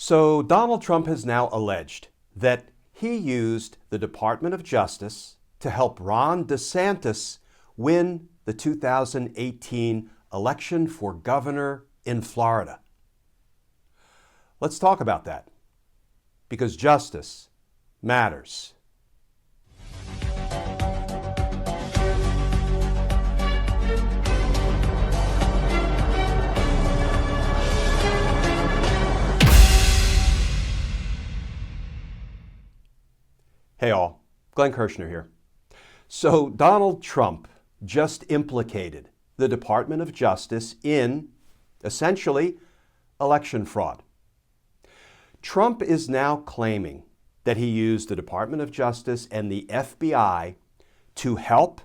So Donald Trump has now alleged that he used the Department of Justice to help Ron DeSantis win the 2018 election for governor in Florida. Let's talk about that, because justice matters. Hey all, Glenn Kirshner here. So Donald Trump just implicated the Department of Justice in, essentially, election fraud. Trump is now claiming that he used the Department of Justice and the FBI to help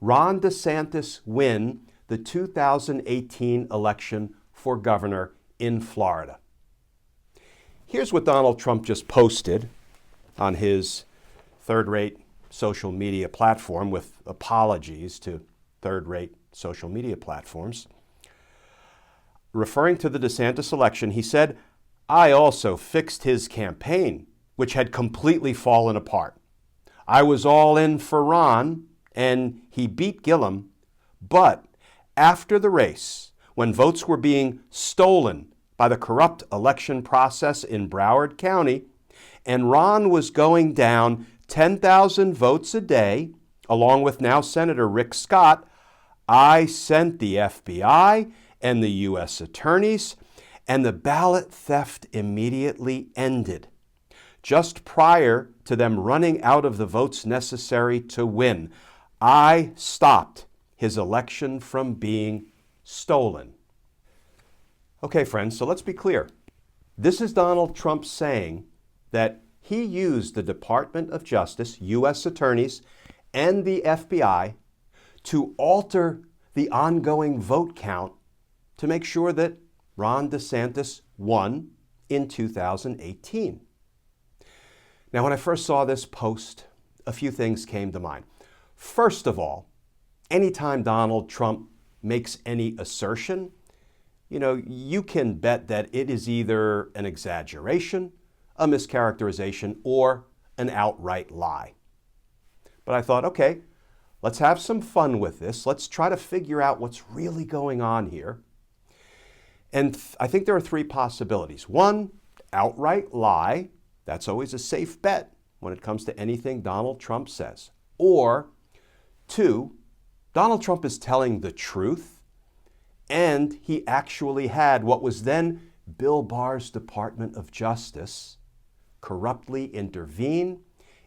Ron DeSantis win the 2018 election for governor in Florida. Here's what Donald Trump just posted on his third-rate social media platform, with apologies to third-rate social media platforms. Referring to the DeSantis election, he said, "I also fixed his campaign, which had completely fallen apart. I was all in for Ron, and he beat Gillum, but after the race, when votes were being stolen by the corrupt election process in Broward County, and Ron was going down 10,000 votes a day, along with now Senator Rick Scott, I sent the FBI and the U.S. attorneys, and the ballot theft immediately ended, just prior to them running out of the votes necessary to win. I stopped his election from being stolen." Okay, friends, so let's be clear. This is Donald Trump saying that he used the Department of Justice, U.S. attorneys, and the FBI to alter the ongoing vote count to make sure that Ron DeSantis won in 2018. Now, when I first saw this post, a few things came to mind. First of all, anytime Donald Trump makes any assertion, you can bet that it is either an exaggeration, a mischaracterization, or an outright lie. But I thought, okay, let's have some fun with this. Let's try to figure out what's really going on here. And I think there are three possibilities. One, outright lie. That's always a safe bet when it comes to anything Donald Trump says. Or two, Donald Trump is telling the truth, and he actually had what was then Bill Barr's Department of Justice corruptly intervene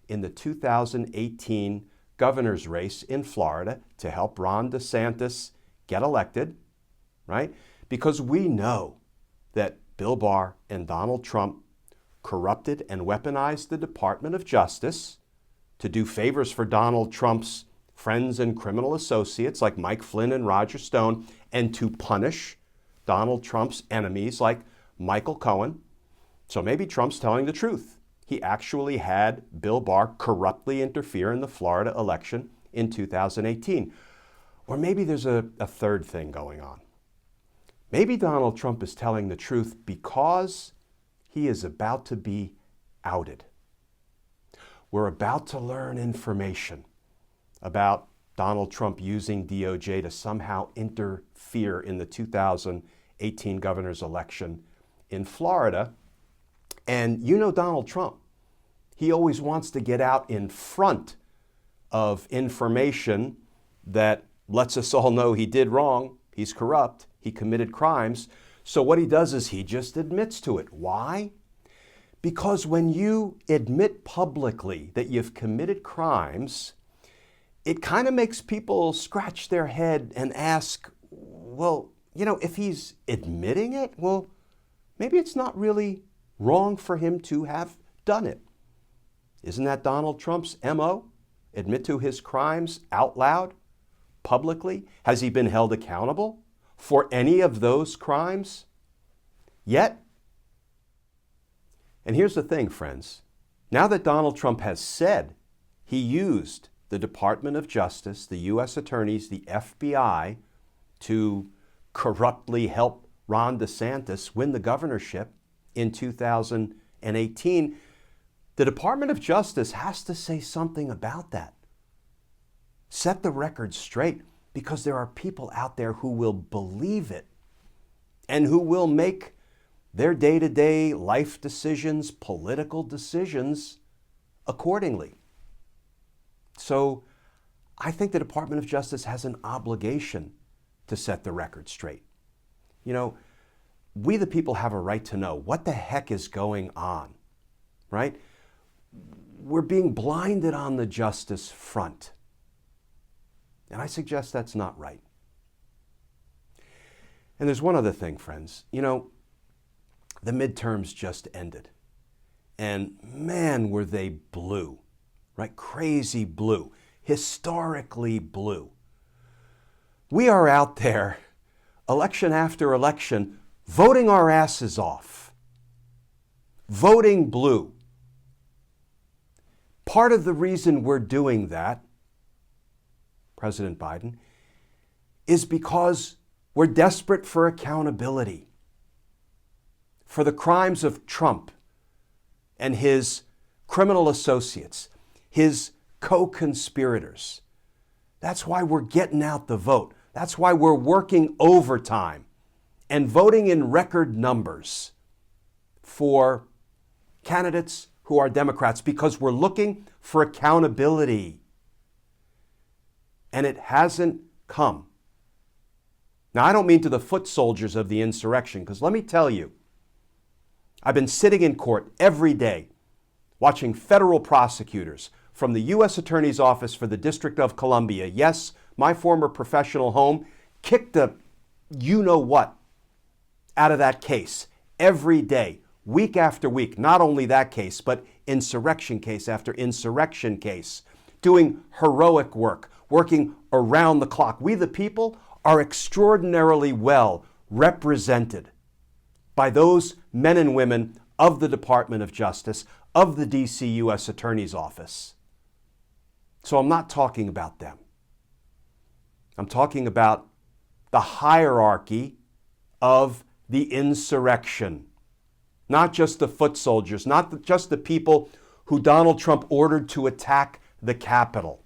in the 2018 governor's race in Florida to help Ron DeSantis get elected, right? Because we know that Bill Barr and Donald Trump corrupted and weaponized the Department of Justice to do favors for Donald Trump's friends and criminal associates like Mike Flynn and Roger Stone, and to punish Donald Trump's enemies like Michael Cohen. So maybe Trump's telling the truth. He actually had Bill Barr corruptly interfere in the Florida election in 2018. Or maybe there's a third thing going on. Maybe Donald Trump is telling the truth because he is about to be outed. We're about to learn information about Donald Trump using DOJ to somehow interfere in the 2018 governor's election in Florida. And Donald Trump, he always wants to get out in front of information that lets us all know he did wrong, he's corrupt, he committed crimes. So what he does is he just admits to it. Why? Because when you admit publicly that you've committed crimes, it kind of makes people scratch their head and ask, well, if he's admitting it, well, maybe it's not really wrong for him to have done it. Isn't that Donald Trump's MO? Admit to his crimes out loud, publicly? Has he been held accountable for any of those crimes yet? And here's the thing, friends. Now that Donald Trump has said he used the Department of Justice, the U.S. attorneys, the FBI, to corruptly help Ron DeSantis win the governorship in 2018, the Department of Justice has to say something about that. Set the record straight, because there are people out there who will believe it and who will make their day-to-day life decisions, political decisions accordingly. So I think the Department of Justice has an obligation to set the record straight. You know, we the people have a right to know what the heck is going on, right? We're being blinded on the justice front. And I suggest that's not right. And there's one other thing, friends. You know, the midterms just ended. And man, were they blue, right? Crazy blue, historically blue. We are out there, election after election, voting our asses off, voting blue. Part of the reason we're doing that, President Biden, is because we're desperate for accountability for the crimes of Trump and his criminal associates, his co-conspirators. That's why we're getting out the vote. That's why we're working overtime and voting in record numbers for candidates who are Democrats, because we're looking for accountability. And it hasn't come. Now, I don't mean to the foot soldiers of the insurrection, because let me tell you, I've been sitting in court every day watching federal prosecutors from the U.S. Attorney's Office for the District of Columbia, yes, my former professional home, kick the you-know-what out of that case every day, week after week. Not only that case, but insurrection case after insurrection case, doing heroic work, working around the clock. We, the people, are extraordinarily well represented by those men and women of the Department of Justice, of the D.C. U.S. Attorney's Office. So I'm not talking about them. I'm talking about the hierarchy of the insurrection. Not just the foot soldiers, not just the people who Donald Trump ordered to attack the Capitol,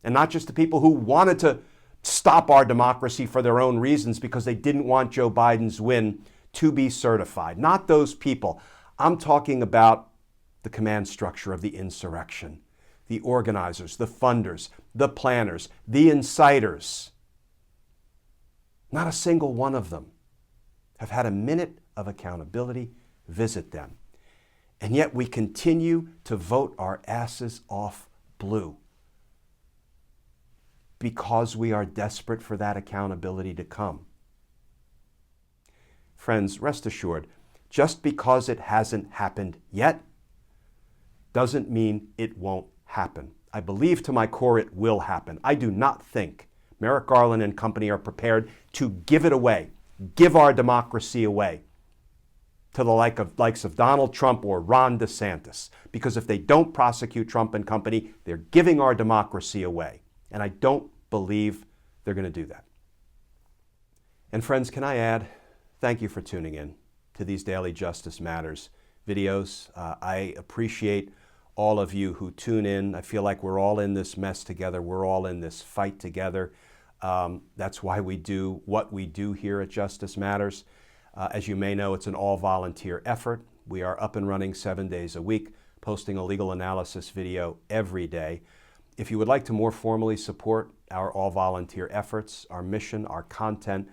and not just the people who wanted to stop our democracy for their own reasons because they didn't want Joe Biden's win to be certified. Not those people. I'm talking about the command structure of the insurrection, the organizers, the funders, the planners, the inciters. Not a single one of them have had a minute of accountability. Visit them. And yet we continue to vote our asses off blue because we are desperate for that accountability to come. Friends, rest assured, just because it hasn't happened yet doesn't mean it won't happen. I believe to my core it will happen. I do not think Merrick Garland and company are prepared to give it away, give our democracy away to the likes of Donald Trump or Ron DeSantis. Because if they don't prosecute Trump and company, they're giving our democracy away. And I don't believe they're going to do that. And friends, can I add, thank you for tuning in to these Daily Justice Matters videos. I appreciate all of you who tune in. I feel like we're all in this mess together. We're all in this fight together. That's why we do what we do here at Justice Matters. As you may know, it's an all-volunteer effort. We are up and running 7 days a week, posting a legal analysis video every day. If you would like to more formally support our all-volunteer efforts, our mission, our content,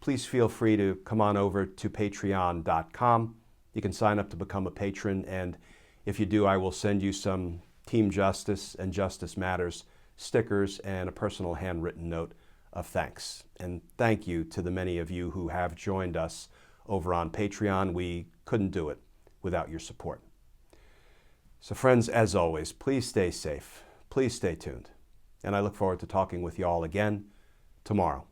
please feel free to come on over to patreon.com. You can sign up to become a patron, and if you do, I will send you some Team Justice and Justice Matters stickers and a personal handwritten note of thanks. And thank you to the many of you who have joined us over on Patreon. We couldn't do it without your support. So friends, as always, please stay safe. Please stay tuned. And I look forward to talking with you all again tomorrow.